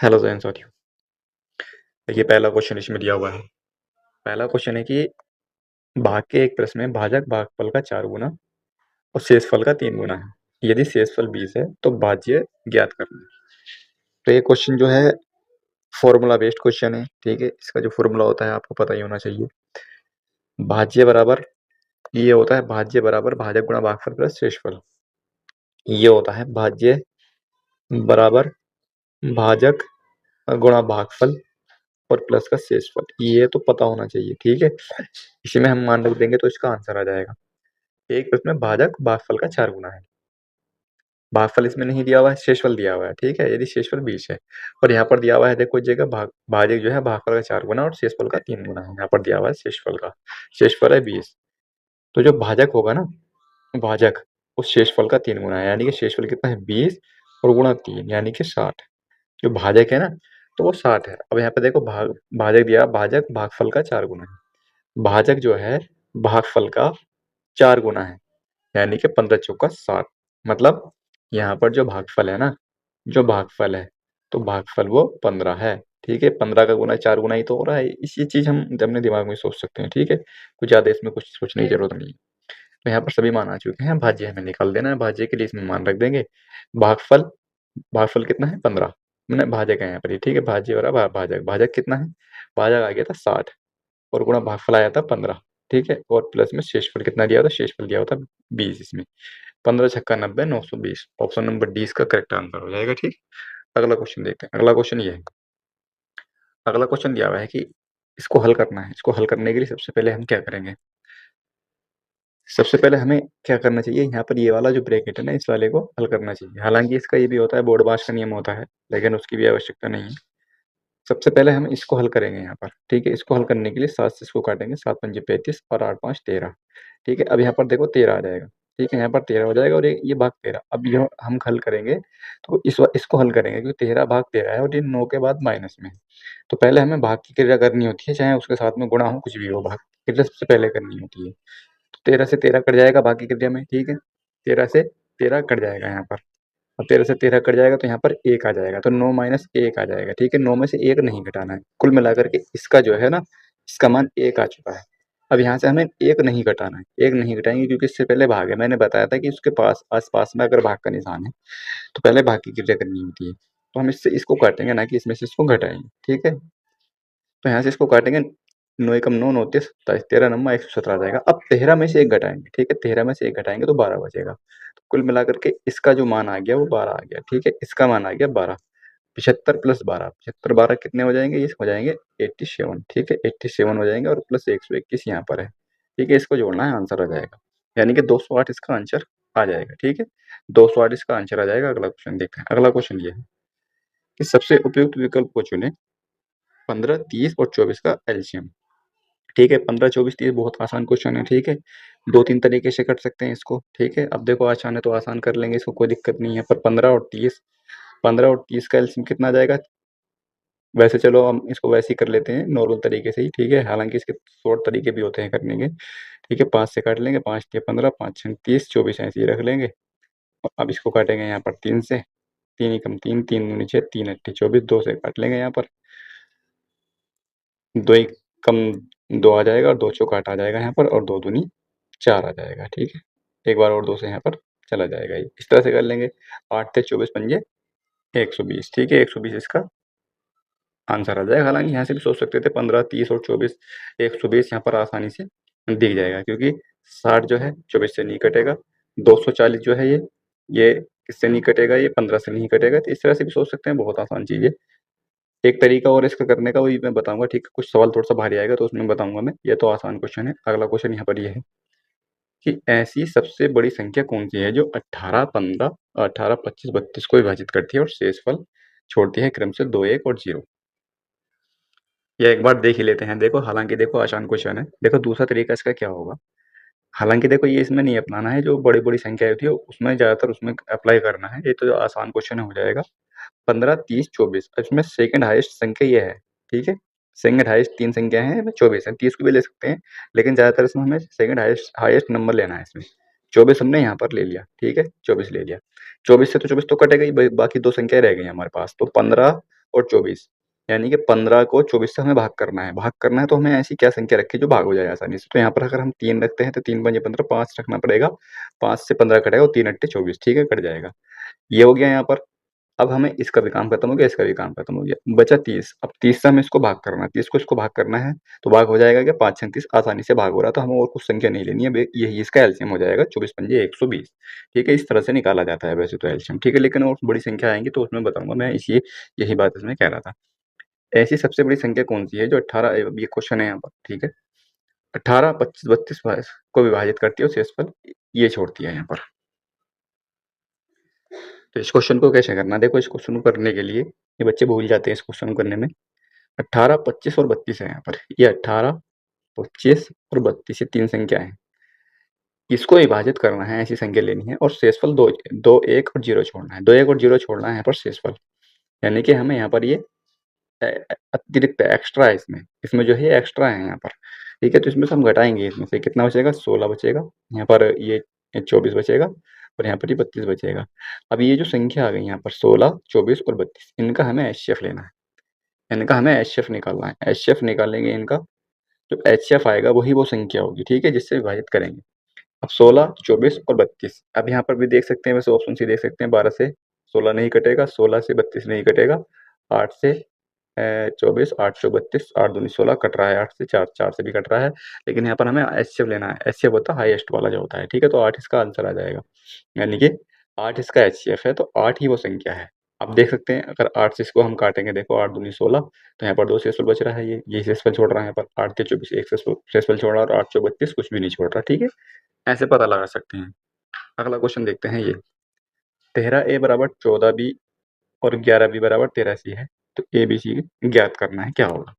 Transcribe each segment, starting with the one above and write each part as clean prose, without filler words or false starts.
Hello Jain साथियों। देखिए पहला क्वेश्चन इसमें दिया हुआ है। पहला क्वेश्चन है कि भाग के एक प्रश्न में भाजक भागफल का 4 गुना और शेषफल का 3 गुना है। यदि शेषफल 20 है तो भाज्य ज्ञात करना है। तो ये क्वेश्चन जो है फॉर्मूला बेस्ड क्वेश्चन है। ठीक है, इसका जो फॉर्मूला होता है आपको पता ही होना चाहिए। भाज्य बराबर ये होता है भाज्य बराबर भाजक गुणा भागफल प्लस शेषफल। ये होता है भाज्य बराबर भाजक गुणा भागफल और प्लस का शेषफल। ये तो पता होना चाहिए। ठीक है, इसी में हम मान रख देंगे तो इसका आंसर आ जाएगा। एक प्रश्न में भाजक भागफल का 4 गुना है। भागफल इसमें नहीं दिया हुआ है, शेषफल दिया हुआ है। ठीक है, यदि शेषफल 20 है और यहाँ पर दिया हुआ है, देखो जगह भाजक जो है भागफल का 4 गुना और शेषफल का 3 गुना है। यहाँ पर दिया हुआ है शेषफल का, शेषफल है 20। तो जो भाजक होगा ना, भाजक उस शेषफल का 3 गुना है, यानी कि शेषफल कितना है 20 और गुणा 3 यानी कि 60। जो भाजक है ना तो वो 60 है। अब यहाँ पे देखो भाजक दिया, भाजक भागफल का 4 गुना है। भाजक जो है भागफल का 4 गुना है, यानी कि 15 चौका 60। मतलब यहाँ पर जो भागफल है ना, जो भागफल है तो भागफल वो 15 है। ठीक है, 15 का गुना 4 गुना ही तो हो रहा है। इसी चीज हम अपने दिमाग में सोच सकते हैं। ठीक है, कुछ ज्यादा इसमें कुछ सोचने की जरूरत नहीं है। तो यहाँ पर सभी मान आ चुके हैं, भाज्य हमें निकाल देना है। भाज्य के लिए इसमें मान रख देंगे। भागफल, भागफल कितना है 15, मैंने भाजक है यहाँ पर। ठीक है, भाज्य और भाजक, भाजक कितना है, भाजक आ गया था 60 और गुणा भागफल आया था 15। ठीक है, और प्लस में शेषफल कितना दिया था, शेषफल दिया होता 20। इसमें 15 छक्का 90, 920। ऑप्शन नंबर डी इसका करेक्ट आंसर हो जाएगा। ठीक, अगला क्वेश्चन देखते हैं। अगला क्वेश्चन ये है, अगला क्वेश्चन दिया हुआ है कि इसको हल करना है। इसको हल करने के लिए सबसे पहले हम क्या करेंगे, सबसे पहले हमें क्या करना चाहिए, यहाँ पर ये वाला जो ब्रैकेट है ना, इस वाले को हल करना चाहिए। हालांकि इसका ये भी होता है, बोर्ड बाश का नियम होता है, लेकिन उसकी भी आवश्यकता नहीं है। सबसे पहले हम इसको हल करेंगे यहाँ पर। ठीक है, इसको हल करने के लिए 7 से इसको काटेंगे, 7 पंजे 35 और 8 5 13। ठीक है, अब यहाँ पर देखो 13 आ जाएगा। ठीक है, यहाँ पर 13 हो जाएगा और ये भाग 13। अब ये हम हल करेंगे तो इसको हल करेंगे, क्योंकि 13 भाग 13 है और ये 9 के बाद माइनस में है। तो पहले हमें भाग की क्रिया करनी होती है, चाहे उसके साथ में गुणा हो, कुछ भी हो, भाग की क्रिया सबसे पहले करनी होती है। तो 13 से 13 कट जाएगा भाग की क्रिया में। ठीक है, 13 से 13 कट जाएगा यहाँ पर। अब 13 से 13 कट जाएगा तो यहाँ पर 1 आ जाएगा, तो 9 माइनस 1 आ जाएगा। ठीक है, 9 में से 1 नहीं घटाना है। कुल मिलाकर के इसका जो है ना, इसका मान 1 आ चुका है। अब यहाँ से हमें 1 नहीं घटाना है, 1 नहीं घटाएंगे क्योंकि इससे पहले भाग है। मैंने बताया था कि उसके पास आस पास में अगर भाग का निशान है तो पहले भाग की क्रिया करनी होती है। तो हम इससे इसको काटेंगे, ना कि इसमें से इसको घटाएंगे। ठीक है, तो यहाँ से इसको काटेंगे, 9 एकम 9, 9 तीस 27, 13 नंबर 117 आ जाएगा। अब 13 में से 1 घटाएंगे। ठीक है, 13 में से 1 घटाएंगे तो 12 बचेगा। तो कुल मिलाकर के इसका जो मान आ गया वो 12 आ गया। ठीक है, इसका मान आ गया 12। 75 प्लस 12, 75 12 कितने हो जाएंगे, ये हो जाएंगे 87। ठीक है, 87 हो जाएंगे और प्लस 121 यहाँ पर है। ठीक है, इसको जोड़ना है, आंसर आ जाएगा, यानी कि 208 इसका आंसर आ जाएगा। ठीक है, 208 इसका आंसर आ जाएगा। अगला क्वेश्चन देखते हैं। अगला क्वेश्चन ये है कि सबसे उपयुक्त विकल्प को चुने, 15 30 और 24 का एलसीएम। ठीक है, 15 24 30 बहुत आसान क्वेश्चन है। ठीक है, 2 3 तरीके से कर सकते हैं इसको। ठीक है, अब देखो आसान है तो आसान कर लेंगे, इसको कोई दिक्कत नहीं है। पर 15 और 30, 15 और 30 का एलसीएम कितना आ जाएगा। वैसे चलो हम इसको वैसे ही कर लेते हैं नॉर्मल तरीके से ही। ठीक है, हालांकि इसके शॉर्ट तरीके भी होते हैं करने के। ठीक है, 5 से काट लेंगे, 5 के 15, 5 6 30, 24 ऐसे ही रख लेंगे। और अब इसको काटेंगे यहाँ पर 3 से, 3 एकम 3, 3 दूनी 6, 3 अट्ठी 24, 2 से काट लेंगे यहाँ पर, 2 एकम 2 आ जाएगा और 2 चौक 8 आ जाएगा यहाँ पर, और 2 दूनी 4 आ जाएगा। ठीक है, एक बार और 2 से यहाँ पर चला जाएगा। ये इस तरह से कर लेंगे। 8 थे 24 पंजे 120। ठीक है, 120 इसका आंसर आ जाएगा। हालांकि यहाँ से भी सोच सकते थे 15 30 और 24, 120 यहाँ पर आसानी से दिख जाएगा, क्योंकि 60 जो है 24 से नहीं कटेगा, 240 जो है ये किससे नहीं कटेगा, ये 15 से नहीं कटेगा। तो इस तरह से भी सोच सकते हैं, बहुत आसान चीज़ है। एक तरीका और इसका करने का वही मैं बताऊंगा। ठीक है, कुछ सवाल थोड़ा सा भारी आएगा तो उसमें बताऊंगा मैं, ये तो आसान क्वेश्चन है। अगला क्वेश्चन यहाँ पर ये है कि ऐसी सबसे बड़ी संख्या कौन सी है जो 18 15 18 25 32 को विभाजित करती है और शेषफल छोड़ती है क्रम से 2 1 और 0। ये एक बार देख ही लेते हैं। देखो हालांकि देखो आसान क्वेश्चन है। देखो दूसरा तरीका इसका क्या होगा, हालांकि देखो ये इसमें नहीं अपनाना है, जो बड़ी बड़ी संख्या होती है उसमें ज्यादातर उसमें अप्लाई करना है। ये तो जो आसान क्वेश्चन हो जाएगा। 15 30 24, इसमें सेकंड हाईएस्ट संख्या ये है। ठीक है, सेकंड हाईएस्ट 3 संख्या है, 24 है, 30 को भी ले सकते हैं, लेकिन ज्यादातर इसमें हमें सेकंड हाईएस्ट हाईएस्ट नंबर लेना है इसमें। 24 हमने यहाँ पर ले लिया। ठीक है, 24 ले लिया। 24 से तो 24 तो कटेगा ही, बाकी 2 संख्या रह गई हमारे पास। तो 15 और 24, यानी कि 15 को 24 से हमें भाग करना है। भाग करना है तो हमें ऐसी क्या संख्या रखें जो भाग हो जाए आसानी से। तो यहाँ पर अगर हम 3 रखते हैं तो 3 पंजे 15, 5 रखना पड़ेगा। 5 से 15 कटेगा और 3 अट्ठे 24, ठीक है, कट जाएगा। ये हो गया यहाँ पर। अब हमें इसका भी काम खत्म हो गया, इसका भी काम खत्म हो गया। बचा 30। अब 30 से हमें इसको भाग करना है। 30 को इसको भाग करना है तो भाग हो जाएगा क्या, 5 छक 30 आसानी से भाग हो रहा है, तो हमें और कुछ संख्या नहीं लेनी है। यही इसका एलसीएम हो जाएगा, 24 पंजे 120। ठीक है, इस तरह से निकाला जाता है वैसे तो एलसीएम। ठीक है, लेकिन और बड़ी संख्या आएंगी तो उसमें बताऊंगा मैं। इसी यही बात इसमें कह रहा था। ऐसी सबसे बड़ी संख्या कौन सी है जो 18, ये क्वेश्चन है यहाँ पर, ठीक है, 18, 25, 32 को विभाजित करती है और शेषफल ये छोड़ती है यहाँ पर। तो इस क्वेश्चन को कैसे करना, देखो इस क्वेश्चन को करने के लिए ये बच्चे भूल जाते हैं इस क्वेश्चन को करने में। 18, 25 और 32 है यहाँ पर। ये 18, 25 और 32 ये 3 संख्या है। इसको विभाजित करना है, ऐसी संख्या लेनी है और शेषफल 2, 2, 1 और 0 छोड़ना है। 2, 1 और 0 छोड़ना है यहाँ पर शेषफल, यानी कि हमें यहाँ पर ये अतिरिक्त एक्स्ट्रा है इसमें। इसमें जो है एक्स्ट्रा है यहाँ पर। ठीक है, तो इसमें से हम घटाएंगे, इसमें से कितना बचेगा, 16 बचेगा। यहाँ पर ये 24 बचेगा और यहाँ पर ये 32 बचेगा। अब ये जो संख्या आ गई यहाँ पर 16, 24 और 32, इनका हमें एचसीएफ लेना है। इनका हमें एचसीएफ निकालना है। एचसीएफ निकालेंगे इनका, जो एचसीएफ आएगा वही वो संख्या होगी, ठीक है, जिससे विभाजित करेंगे। अब 16, 24 और 32, अब यहाँ पर भी देख सकते हैं, वैसे ऑप्शन सी देख सकते हैं, 12 से 16 नहीं कटेगा, 16 से 32 नहीं कटेगा, 8 से 24, 8 से 32, 8 दूनी 16 कट रहा है, 8 से 4, 4 से भी कट रहा है। लेकिन यहाँ पर हमें एचसीएफ लेना है। एचसीएफ होता है हाईएस्ट वाला जो होता है, ठीक है, तो 8 इसका आंसर आ जाएगा, यानी कि 8 इसका एचसीएफ है, तो 8 ही वो संख्या है। आप देख सकते हैं अगर 8 से इसको हम काटेंगे, देखो 8 दूनी 16, तो यहाँ पर 2 शेषफल बच रहा है, ये शेषफल छोड़ रहा है यहाँ पर। 8 के 24 एक शेषफल छोड़ रहा है और 8 से 32 कुछ भी नहीं छोड़ रहा, ठीक है, ऐसे पता लगा सकते हैं। अगला क्वेश्चन देखते हैं, ये 13a बराबर 14b और 11b बराबर 13c है, तो ए बी सी ज्ञात करना है, क्या होगा।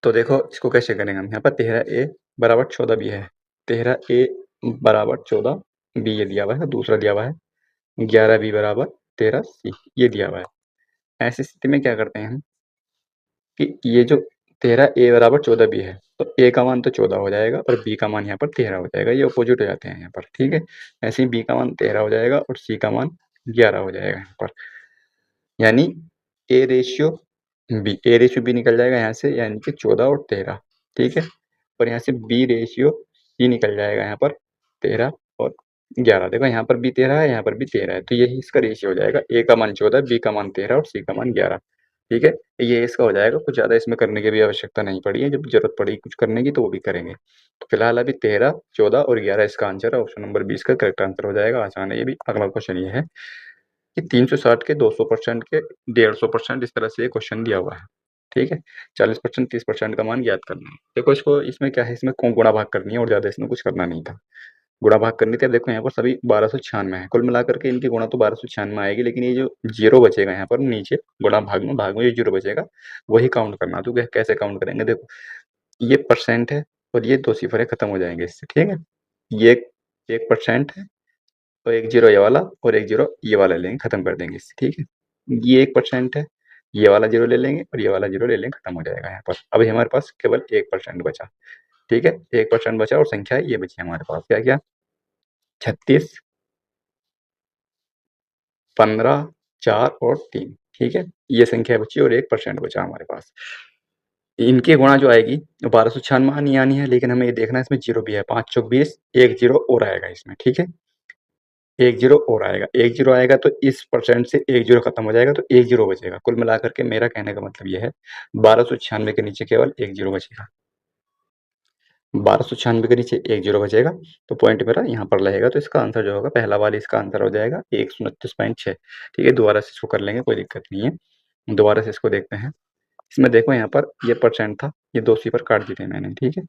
तो देखो इसको कैसे करेंगे हम, यहाँ पर 13a बराबर 14b है, 13a बराबर 14b ये दिया हुआ है, दूसरा दिया हुआ है 11b बराबर 13c ये दिया हुआ है। ऐसी स्थिति में क्या करते हैं हम कि ये जो 13a बराबर 14b है, तो a का मान तो 14 हो जाएगा और b का मान यहाँ पर 13 हो जाएगा, ये अपोजिट हो जाते हैं यहाँ पर, ठीक है। ऐसे ही b का मान 13 हो जाएगा और c का मान 11 हो जाएगा यहाँ पर, यानी ए रेशियो बी निकल जाएगा यहाँ से, यानी कि 14 और 13, ठीक है। और यहाँ से बी रेशियो सी निकल जाएगा यहाँ पर 13 और 11। देखो यहाँ पर भी 13 है, यहाँ पर भी 13 है, तो यही इसका रेशियो हो जाएगा। ए का मान 14, बी का मान 13 और सी का मान 11, ठीक है। ये इसका हो जाएगा। कुछ ज़्यादा इसमें करने की भी आवश्यकता नहीं पड़ी है, जब जरूरत पड़ी कुछ करने की तो वो भी करेंगे। तो फिलहाल अभी 13, 14 और 11 इसका आंसर है। ऑप्शन नंबर 20 का करेक्ट आंसर हो जाएगा। आसान है ये भी। अगला क्वेश्चन ये है कि 360 के 200% के 150% इस तरह से ये क्वेश्चन दिया हुआ है, ठीक है। 40%, 30% का मान ज्ञात करना है। देखो इसको, इसमें क्या है, इसमें कौन गुणा भाग करनी है और ज़्यादा इसमें कुछ करना नहीं था। गुणा भाग करनी थी। अब देखो यहाँ पर सभी 1296 है, कुल मिलाकर के इनकी गुणा तो 1296 आएगी, लेकिन ये जो जीरो बचेगा यहाँ पर नीचे गुणा भाग में जो जीरो बचेगा वही काउंट करना। तो कैसे काउंट करेंगे, देखो ये परसेंट है और ये 2 सिफरे खत्म हो जाएंगे इससे, ठीक है। ये 1% है तो 1 जीरो ये वाला और 1 जीरो ये वाला लेंगे, खत्म कर देंगे इससे, ठीक है। ये 1% है, ये वाला जीरो ले लेंगे और ये वाला जीरो ले लेंगे, खत्म हो जाएगा यहाँ पर। अभी हमारे पास केवल 1% बचा, ठीक है। 1% बचा और संख्या ये बची हमारे पास, क्या क्या, 36, 15, 4 और 3, ठीक है। ये संख्या बची और 1% बचा हमारे पास। इनकी गुणा जो आएगी 1296 आनी आनी है, लेकिन हमें ये देखना है इसमें जीरो भी है। 5 चौक 20, 1 जीरो और आएगा इसमें, ठीक है। 1 जीरो और आएगा, 1 जीरो आएगा तो इस परसेंट से 1 जीरो खत्म हो जाएगा तो 1 जीरो बचेगा। कुल मिलाकर के मेरा कहने का मतलब ये है 1296 के नीचे केवल 1 जीरो बचेगा। 1296 के नीचे 1 जीरो बचेगा, तो पॉइंट मेरा यहाँ पर रहेगा। तो इसका आंसर जो होगा पहला वाला, इसका आंसर हो जाएगा 129.6, ठीक है। दोबारा से इसको कर लेंगे, कोई दिक्कत नहीं है। दोबारा से इसको देखते हैं। इसमें देखो यहाँ पर ये परसेंट था, ये 2 सिफर काट दिए थे मैंने, ठीक है।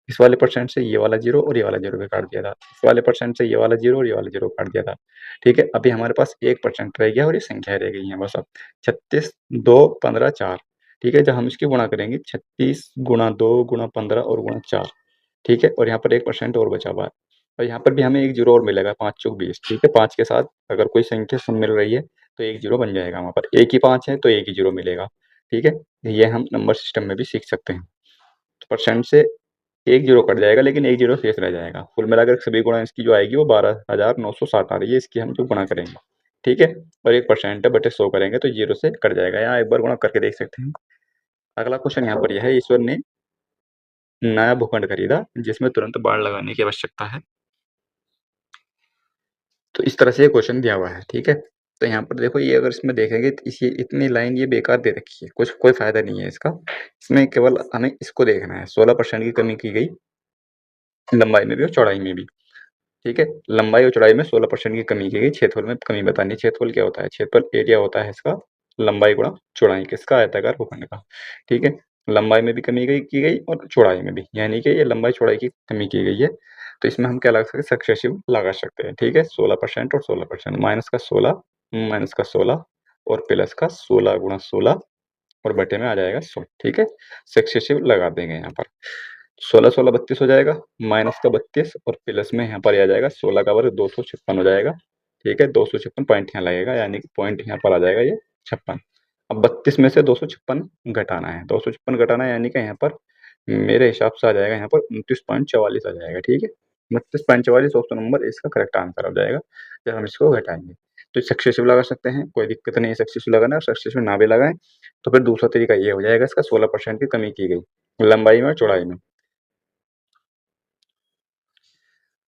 इस वाले परसेंट से ये वाला जीरो और ये वाला जीरो भी काट दिया था। इस वाले परसेंट से ये वाला जीरो और ये वाला जीरो काट दिया था, ठीक है। अभी हमारे पास 1% रह गया और ये संख्या रह गई है बस अब। 36, 2, 15, 4, ठीक है। जब हम इसकी गुणा करेंगे 36 गुणा 2 गुणा 15 और गुणा 4, ठीक है। और यहाँ पर 1% और बचा हुआ है और यहाँ पर भी हमें 1 जीरो और मिलेगा। 5 चौक 20, ठीक है। 5 के साथ अगर कोई संख्या सम मिल रही है तो 1 जीरो बन जाएगा वहाँ पर। एक ही 5 है तो 1 ही जीरो मिलेगा, ठीक है। ये हम नंबर सिस्टम में भी सीख सकते हैं। तो परसेंट से 1 जीरो कट जाएगा लेकिन 1 जीरो शेष रह जाएगा। कुल मिलाकर सभी गुणा इसकी जो आएगी वो 12,960 आ रही है, इसकी हम जो गुणा करेंगे, ठीक है, और 1% है बटे 100 करेंगे तो 0 से कट जाएगा। यहाँ एक बार गुणा करके देख सकते हैं। अगला क्वेश्चन यहाँ पर यह है, ईश्वर ने नया भूखंड खरीदा जिसमें तुरंत बाड़ लगाने की आवश्यकता है। तो इस तरह से ये क्वेश्चन दिया हुआ है, ठीक है। तो यहाँ पर देखो, ये अगर इसमें देखेंगे तो इस ये इतनी लाइन ये बेकार दे रखी है, कुछ कोई फायदा नहीं है इसका। इसमें केवल हमें इसको देखना है, 16% की कमी की गई लंबाई में भी और चौड़ाई में भी, ठीक है। लंबाई और चौड़ाई में 16% की कमी की गई, क्षेत्रफल में कमी बतानी है। क्षेत्रफल क्या होता है? क्षेत्रफल एरिया होता है इसका, लंबाई गुणा चौड़ाई किसका? आयताकार भूखंड का, ठीक है। लंबाई में भी कमी की गई और चौड़ाई में भी, यानी कि ये लंबाई चौड़ाई की कमी की गई है। तो इसमें हम क्या लगा सकते हैं? सक्सेसिव लगा सकते हैं, ठीक है। 16% और 16%, माइनस का 16, माइनस का 16 और प्लस का 16 गुणा 16 और बटे में आ जाएगा 100, ठीक है। सक्सेसिव लगा देंगे यहाँ पर। 16 16 32 हो जाएगा, माइनस का 32 और प्लस में यहाँ पर आ जाएगा 16 का वर्ग 256 हो जाएगा, ठीक है। 256 पॉइंट यहाँ लगेगा, यानी कि पॉइंट यहाँ पर आ जाएगा ये 56। अब 32 में से 256 घटाना है, 256 घटाना है, यानी कि यहाँ पर मेरे हिसाब से आ जाएगा यहाँ पर 29.44 आ जाएगा, ठीक है। 29.44 ऑप्शन नंबर इसका करेक्ट आंसर हो जाएगा जब हम इसको घटाएंगे। तो सक्सेसिव लगा सकते हैं, कोई दिक्कत नहीं है सक्सेसिव लगाना। और सक्सेसिव ना भी लगाएं तो फिर दूसरा तरीका ये हो जाएगा, इसका 16% की कमी की गई लंबाई में और चौड़ाई में।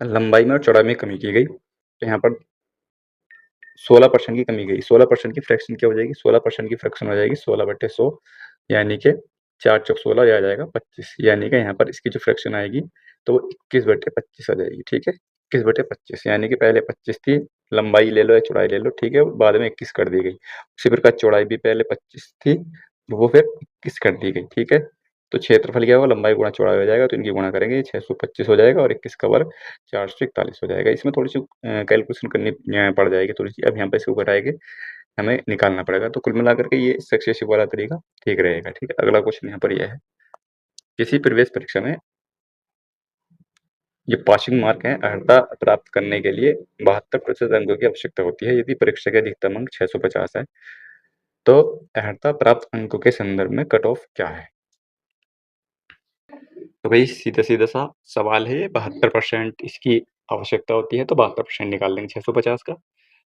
लंबाई में और चौड़ाई में कमी की गई, तो यहाँ पर 16% की कमी गई। 16% की फ्रैक्शन क्या हो जाएगी? 16% की फ्रैक्शन हो जाएगी 16/100, यानी कि 4 चौक 16, यह आ जाएगा 25, यानी कि यहाँ पर इसकी जो फ्रैक्शन आएगी तो वो 21/25 आ जाएगी, ठीक है। 21/25, यानी कि पहले 25 थी, लंबाई ले लो या चौड़ाई ले लो, ठीक है, बाद में 21 कर दी गई। उसी प्रकार चौड़ाई भी पहले 25 थी, वो फिर 21 कर दी गई, ठीक है। तो क्षेत्रफल क्या होगा? लंबाई गुणा चौड़ाई हो जाएगा, तो इनकी गुणा करेंगे 625 हो जाएगा और 21 का वर्ग 441 हो जाएगा। इसमें थोड़ी सी कैलकुलेशन करनी पड़ जाएगी थोड़ी सी। अब यहाँ पे इसको घटाएंगे, हमें निकालना पड़ेगा। तो कुल मिलाकर के ये सक्सेसिव वाला तरीका ठीक रहेगा, ठीक है। अगला क्वेश्चन यहाँ पर यह है, किसी प्रवेश परीक्षा में ये पासिंग मार्क है, अर्हता प्राप्त करने के लिए 72% अंकों की आवश्यकता होती है। यदि परीक्षा के अधिकतम अंक 650 है तो अर्हता प्राप्त अंकों के संदर्भ में कट ऑफ क्या है? तो भाई सीधा सीधा सा सवाल है ये, 72% इसकी आवश्यकता होती है, तो 72% निकाल लेंगे 650 का,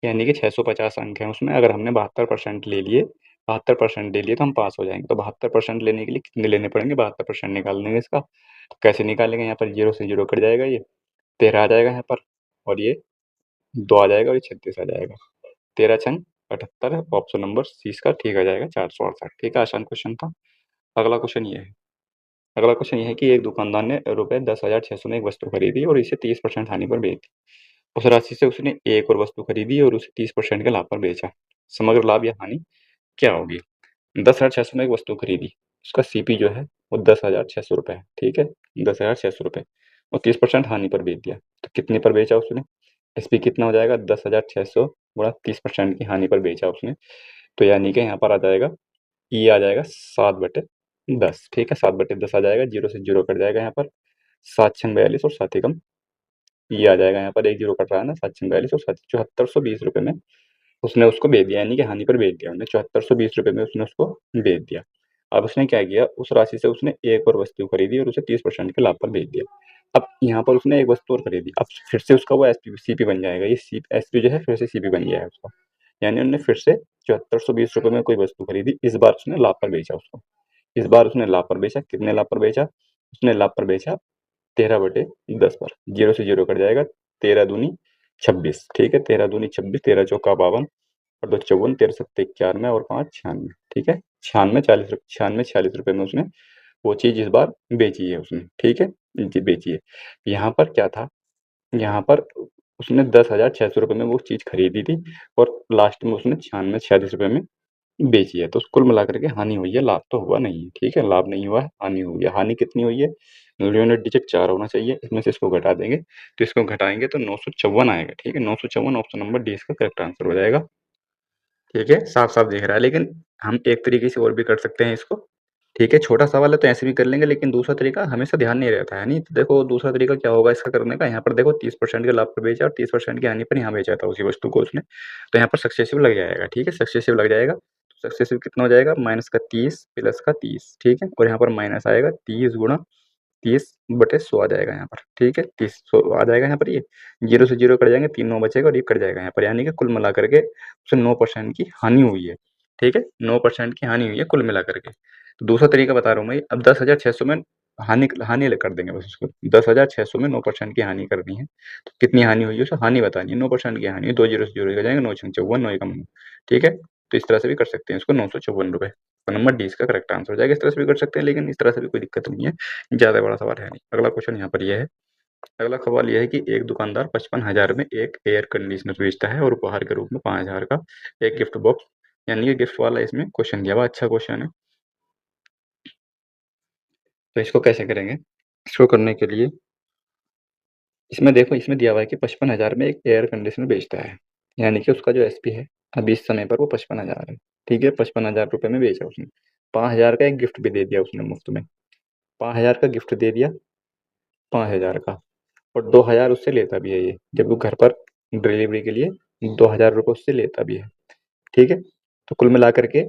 यानी कि 650 अंक हैं उसमें। अगर हमने 72% ले लिए, 72% ले लिए तो हम पास हो जाएंगे। तो 72% लेने के लिए कितने लेने पड़ेंगे? 72% निकाल लेंगे इसका। तो कैसे निकालेंगे? यहाँ पर 0 से 0 कट जाएगा, ये 13 आ जाएगा यहाँ पर, और ये 2 आ जाएगा और ये 36 आ जाएगा। 13 छंग 78, ऑप्शन नंबर सी इसका ठीक आ जाएगा, 468, ठीक है। आसान क्वेश्चन था। अगला क्वेश्चन ये है, अगला क्वेश्चन ये है कि एक दुकानदार ने रुपए 10,600 में एक वस्तु खरीदी और इसे 30% हानि पर बेच दी। उस राशि से उसने एक और वस्तु खरीदी और उसे 30% के लाभ पर बेचा। समग्र लाभ या हानि क्या होगी? 10,600 में एक वस्तु खरीदी, उसका सीपी जो है वो 10,600 रुपये है, ठीक है। 10,600 रुपये और 30% हानि पर बेच दिया, तो कितने पर बेचा उसने? एसपी कितना हो जाएगा? 10,600 गुणा 30% की हानि पर बेचा उसने, तो यानी कि यहाँ पर आ जाएगा, ये आ जाएगा 7/10, ठीक है। 7/10 आ जाएगा, 0 से 0 कट जाएगा यहाँ पर, 7 छंग 42 और 7 एकम ये आ जाएगा। यहाँ पर एक 0 कट रहा है ना, 7 छंग 42 और 7 7420 रुपये में उसने उसको बेच दिया, यानी कि हानि पर बेच दिया उन्हें। 7420 रुपये में उसने उसको बेच दिया। अब उसने क्या किया? उस राशि से उसने एक और वस्तु खरीदी और उसे 30% के लाभ पर बेच दिया। अब यहाँ पर उसने एक वस्तु और खरीदी, अब फिर से उसका वो एसपी सीपी बन जाएगा। ये सी एसपी जो है फिर से सीपी बन गया है उसका, यानी उन्होंने फिर से 7420 रुपये में कोई वस्तु खरीदी, इस बार उसने लाभ पर बेचा उसको। इस बार उसने लाभ पर बेचा, कितने लाभ पर बेचा? उसने लाभ पर बेचा 13/10 पर, 0 से 0 कट जाएगा, 13 दूनी 26, ठीक है। 13 दूनी 26, 13 चौका 52 और 2 54, 13 सत्ते 91 और 5 96, ठीक है। 96 46 में उसने वो चीज़ इस बार बेची है उसने, ठीक है, जी बेची है। यहाँ पर क्या था? यहाँ पर उसने 10,600 रुपये में वो चीज़ खरीदी थी और लास्ट में उसने 96 46 रुपये में बेची है, तो कुल मिलाकर के हानि हुई है, लाभ तो हुआ नहीं है, ठीक है। लाभ नहीं हुआ है, हानि हुई है। हानि कितनी हुई है? यूनिट डिजिट 4 होना चाहिए, इसमें से इसको घटा देंगे, तो इसको घटाएंगे तो 954 आएगा, ठीक है। 954 ऑप्शन नंबर डी इसका करेक्ट आंसर हो जाएगा, ठीक है। साफ साफ दिख रहा है, लेकिन हम एक तरीके से और भी कर सकते हैं इसको, ठीक है। छोटा सवाल है तो ऐसे भी कर लेंगे, लेकिन दूसरा तरीका हमेशा ध्यान नहीं रहता है, नहीं तो देखो दूसरा तरीका क्या होगा इसका करने का। यहाँ पर देखो 30% के लाभ पर बेचा और 30% की हानि पर यहाँ बेचा था उसी वस्तु को उसने, तो यहाँ पर सक्सेसिव लग जाएगा, ठीक है। सक्सेसिव लग जाएगा, तो सक्सेसिव कितना हो जाएगा? माइनस का 30 प्लस का 30, ठीक है, और यहाँ पर माइनस आएगा 30 गुणा 30/100 आ जाएगा यहाँ पर, ठीक है? 30 आ जाएगा यहाँ पर ये, 0 से 0 कट जाएँगे, 3 9 बचेगा और ये कट जाएगा यहाँ पर, यानी कि कुल मिला कर के उससे 9% की हानि हुई है, ठीक है? 9% की हानि हुई है कुल मिला कर के। तो दूसरा तरीका बता रहा हूँ मैं, अब 10,600 में हानि अलग कर देंगे बस उसको, 10,600 में 9% की हानि करनी है, तो कितनी हानि हुई है उसको हानि बतानी है, 9% की हानि है, 2 जीरो से 0 कट जाएँगे, 9 छंग 54, 9 एकम 9, ठीक है? तो इस तरह से भी कर सकते हैं इसको, ₹954, तो नंबर डी इसका करेक्ट आंसर हो जाएगा। इस तरह से भी कर सकते हैं, लेकिन इस तरह से भी कोई दिक्कत नहीं है, ज़्यादा बड़ा सवाल है नहीं। अगला क्वेश्चन यहाँ पर ये है, अगला सवाल ये है कि एक दुकानदार 55,000 में एक एयर कंडीशनर बेचता है और उपहार के रूप में 5,000 का एक गिफ्ट बॉक्स, यानी कि गिफ्ट वाला इसमें क्वेश्चन दिया हुआ, अच्छा क्वेश्चन है। तो इसको कैसे करेंगे? इसको करने के लिए इसमें देखो, इसमें दिया हुआ है कि 55,000 में एक एयर कंडीशनर बेचता है, यानी कि उसका जो एसपी है अभी इस समय पर वो 55,000 है, ठीक है? 55,000 रुपये में बेचा उसने, 5,000 का एक गिफ्ट भी दे दिया उसने मुफ्त में, 5,000 का गिफ्ट दे दिया, 5,000 का, और 2,000 उससे लेता भी है ये, जब वो घर पर डिलीवरी के लिए 2,000 रुपये उससे लेता भी है, ठीक है? तो कुल मिलाकर के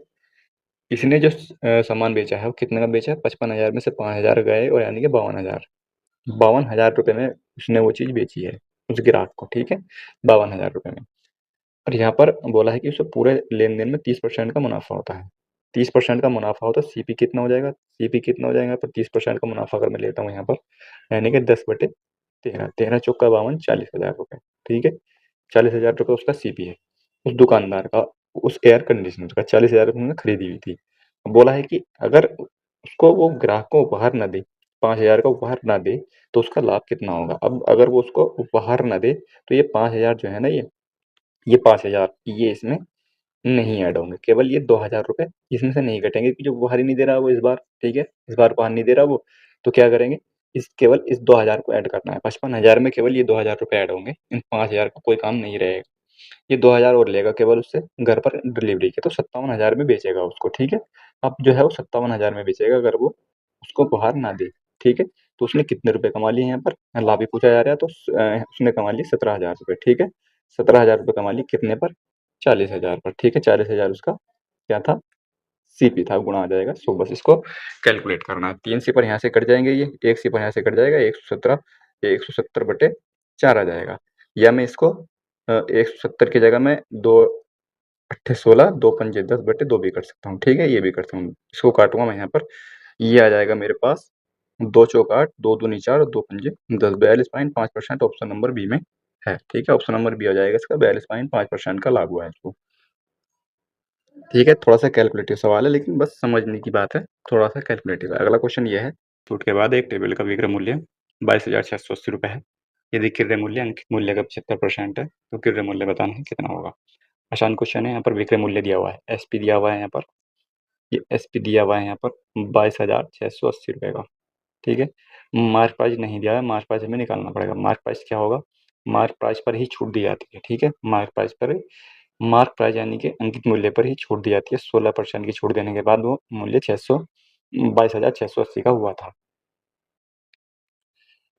इसने जो सामान बेचा है वो कितने का बेचा है? 55,000 में से 5,000 गए और यानी कि 52,000, 52,000 रुपये में उसने वो चीज़ बेची है उस ग्राहक को, ठीक है? 52,000 रुपये में। और यहाँ पर बोला है कि उसे पूरे लेन-देन में 30% का मुनाफ़ा होता है। 30% का मुनाफ़ा होता है, सीपी कितना हो जाएगा? सीपी कितना हो जाएगा यहाँ पर? 30% का मुनाफ़ा अगर मैं लेता हूँ यहाँ पर, यानी कि 10/13, 13 चौका 52, 40,000 रुपए, ठीक है? 40,000 रुपए उसका सीपी है। उस दुकानदार का, उस एयर कंडीशनर का 40,000 रुपए में खरीदी हुई थी। बोला है कि अगर उसको वो ग्राहक को उपहार ना दे, 5,000 का उपहार ना दे, तो उसका लाभ कितना होगा? अब अगर वो उसको उपहार ना दे, तो ये 5,000 जो है ना ये 5,000 ये इसमें नहीं ऐड होंगे, केवल ये 2,000 रुपए इसमें से नहीं घटेंगे, क्योंकि जो उपहार ही नहीं दे रहा वो इस बार, ठीक है? इस बार उपहार नहीं दे रहा वो, तो क्या करेंगे? केवल इस 2,000 को ऐड करना है, 55,000 में केवल ये 2,000 रुपए ऐड होंगे, इन 5,000 का कोई काम नहीं रहेगा। ये 2,000 और लेगा केवल उससे घर पर डिलीवरी के, तो 57,000 में बेचेगा उसको, ठीक है? अब जो है वो 57,000 में बेचेगा अगर वो उसको उपहार ना दे, ठीक है? तो उसने कितने रुपए कमा लिए यहाँ पर? लाभ ही पूछा जा रहा है, तो उसने कमा लिए 17,000 रुपए, ठीक है? 17,000 रुपए कमा लिए कितने पर? 40,000 पर, ठीक है? 40,000 उसका क्या था? सीपी था, गुणा आ जाएगा 100, बस इसको कैलकुलेट करना है। 3 सिफर यहाँ से कट जाएँगे, ये 1 सिफर यहाँ से कट जाएगा, 117, ये 170 बटे 4 आ जाएगा। या मैं इसको 170 की जगह मैं 2 अट्ठे 16, 2 पंजे 10 बटे 2 भी कर सकता हूँ, ठीक है? ये भी करता हूँ। इसको काटूँगा मैं यहाँ पर, ये आ जाएगा मेरे पास 2 चौक 8, 2 दूनी 4 और 2 पंजे 10, 42.5% ऑप्शन नंबर बी में है, ठीक है? ऑप्शन नंबर बी हो जाएगा इसका, 42.5% का लाभ हुआ है इसको। ठीक है, थोड़ा-सा कैलकुलेटिव सवाल है, लेकिन बस समझने की बात है, थोड़ा-सा कैलकुलेटिव है। अगला क्वेश्चन ये है, छूट के बाद एक टेबल का विक्रय मूल्य ₹22,680 है। यदि क्रय मूल्य अंकित मूल्य का 75% है, तो क्रय मूल्य बताना है कितना होगा? आसान क्वेश्चन है, यहाँ पर विक्रय मूल्य दिया हुआ है, एसपी दिया हुआ है यहाँ पर, ये एसपी दिया हुआ है यहाँ पर ₹22,680 का, ठीक है? मार्क प्राइस नहीं दिया है, मार्क प्राइस हमें निकालना पड़ेगा। मार्क प्राइस क्या होगा? मार्क प्राइस पर ही छूट दी जाती है, ठीक है? मार्क प्राइस यानी कि अंकित मूल्य पर ही छूट दी जाती है, 16% की छूट देने के बाद वो मूल्य 22,680 का हुआ था।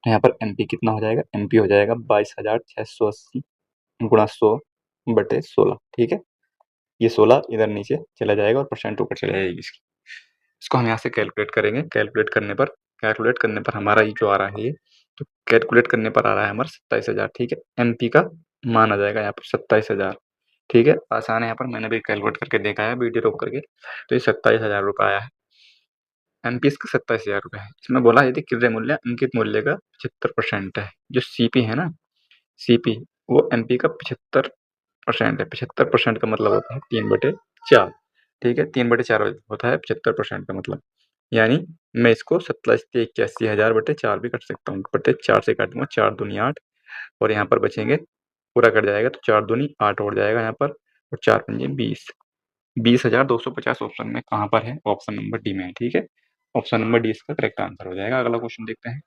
तो यहाँ पर एमपी कितना हो जाएगा? एमपी हो जाएगा 22,680 गुणा 100/16, ठीक है? ये 16 इधर नीचे चला जाएगा और परसेंट ऊपर चली जाएगी इसकी। इसको हम यहाँ से कैलकुलेट करने पर हमारा ये जो आ रहा है ये, तो कैलकुलेट करने पर आ रहा है हमारा 27,000, ठीक है? एमपी का मान आ जाएगा यहाँ पर 27,000, ठीक है? आसान है, यहाँ पर मैंने भी कैलकुलेट करके देखा है वीडियो रोक करके, तो ये 27,000 रुपये आया है। एमपी इसका 27,000 रुपये है। इसमें बोला यदि क्रय मूल्य अंकित मूल्य का 75% है, जो सीपी है ना, सीपी वो एमपी का 75% है। 75% का मतलब होता है 3/4, ठीक है? 3/4 होता है 75% का मतलब, यानी मैं इसको 27,81,000/4 भी कर सकता हूँ। बटे 4 से काटूँगा, 4 दूनी 8 और यहाँ पर बचेंगे, पूरा कट जाएगा तो 4 दूनी 8 और जाएगा यहाँ पर, और 4 पंजे 20, 20,250 ऑप्शन में कहाँ पर है? ऑप्शन नंबर डी में है, ठीक है? ऑप्शन नंबर डी इसका करेक्ट आंसर हो जाएगा। अगला क्वेश्चन देखते हैं।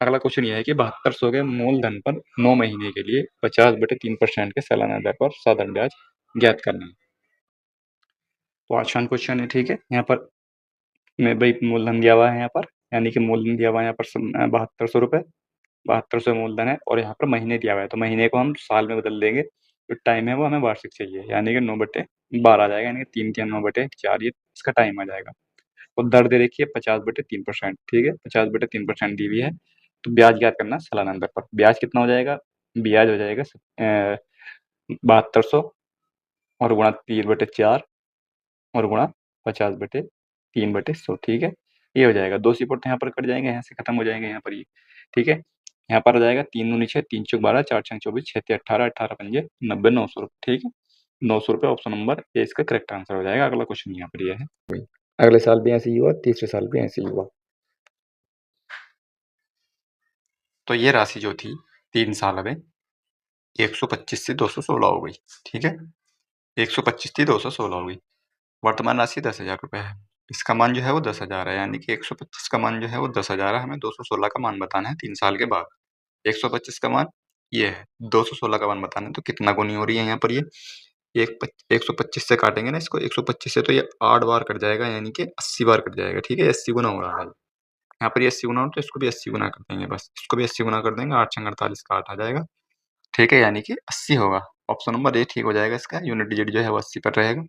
अगला क्वेश्चन ये है कि 7200 के मूलधन पर 9 महीने के लिए 50/3% के सालाना दर पर साधारण ब्याज ज्ञात करना है। तो आसान क्वेश्चन है, ठीक है? यहाँ पर मैं भाई मूलधन दिया हुआ है यहाँ पर, यानी कि मूलधन दिया हुआ है यहाँ पर 7200 रुपये, 7200 मूलधन है और यहाँ पर महीने दिया हुआ है, तो महीने को हम साल में बदल देंगे, जो टाइम है वो हमें वार्षिक चाहिए, यानी कि 9/12 आ जाएगा, यानी कि 3 3 9/4 ये इसका टाइम आ जाएगा। और दर दे रखी है 50/3%, ठीक है, 50/3% दी हुई है। तो ब्याज ज्ञात करना है सालाना दर पर। ब्याज कितना हो जाएगा? ब्याज हो जाएगा 7200 और गुणा 3/4 और गुणा 50/3/100, ठीक है। ये हो जाएगा, 2 सिपुट यहाँ पर कट जाएंगे, यहाँ से खत्म हो जाएंगे यहाँ पर ये, ठीक है। यहाँ पर आ जाएगा 3 दूनी 6, 3 चौक 12, 4 छंग 24, 6 तिया 18, 18 पंजे 90, 900 रुपये, ठीक है। 900 रुपये ऑप्शन नंबर ए इसका करेक्ट आंसर हो जाएगा। अगला क्वेश्चन यहाँ पर ये है, अगले साल भी ऐसे ही हुआ, तीसरे साल भी ऐसे ही हुआ। तो ये राशि जो थी 3 साल में 125 से 216 हो गई, ठीक है। 125 थी 216 हो गई। वर्तमान राशि 10,000 रुपये है। इसका मान जो है वो 10,000 है, यानी कि 125 का मान जो है वो 10,000 है, हमें 216 का मान बताना है 3 साल के बाद। 125 का मान ये है, 216 का मान बताना है, तो कितना गुनी हो रही है यहाँ पर ये? 125 से काटेंगे ना इसको, 125 से तो ये 8 बार कट जाएगा, यानी कि 80 बार कट जाएगा, ठीक है। 80 गुना हो रहा है यहाँ पर, ये 80 गुना हो तो इसको भी 80 गुना कर देंगे, बस इसको भी 80 गुना कर देंगे, 8 छंग 48 का 8 आ जाएगा, ठीक है, यानी कि 80 होगा। ऑप्शन नंबर ए ठीक हो जाएगा इसका, यूनिट डिजिट जो है वो 80 पर रहेगा,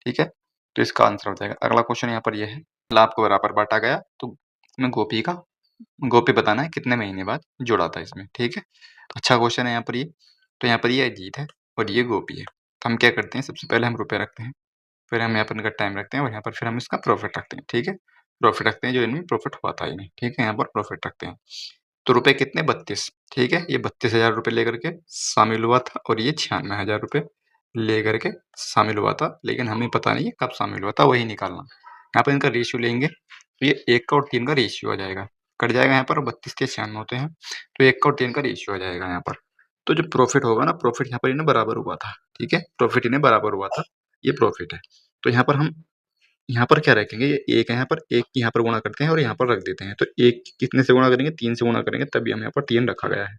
ठीक है। तो इसका आंसर हो जाएगा। अगला क्वेश्चन यहाँ पर ये है, लाभ को बराबर बांटा गया, तो इसमें गोपी बताना है कितने महीने बाद जोड़ा था इसमें, ठीक है। अच्छा क्वेश्चन है यहाँ पर ये। तो यहाँ पर ये अजीत है और ये गोपी है, तो हम क्या करते हैं, सबसे पहले हम रुपए रखते हैं, फिर हम यहाँ पर इनका टाइम रखते हैं और यहाँ पर फिर हम इसका प्रॉफिट रखते हैं, ठीक है। प्रॉफिट रखते हैं जो इनमें प्रॉफिट हुआ था इन्हें, ठीक है, यहाँ पर प्रॉफिट रखते हैं। तो रुपए कितने? 32, ठीक है। ये 32,000 रुपये लेकर के शामिल हुआ था और ये 96,000 रुपये लेकर के शामिल हुआ था, लेकिन हमें पता नहीं है कब शामिल हुआ था, वही निकालना। यहाँ पर इनका रेशियो लेंगे तो ये 1 का और 3 का रेशियो आ जाएगा, कट जाएगा यहाँ पर, 32 के 96 होते हैं, तो 1 का और 3 का रेशियो आ जाएगा यहाँ पर। तो जो प्रॉफिट होगा ना, प्रॉफिट यहाँ पर इन्हें बराबर हुआ था, ठीक है, प्रॉफिट इन्हें बराबर हुआ था, ये प्रॉफिट है। तो यहाँ पर हम यहाँ पर क्या रखेंगे, ये 1 है यहाँ पर, 1 यहाँ पर गुणा करते हैं और यहाँ पर रख देते हैं। तो 1 कितने से गुणा करेंगे? 3 से गुणा करेंगे, तभी हम यहाँ पर 3 रखा गया है।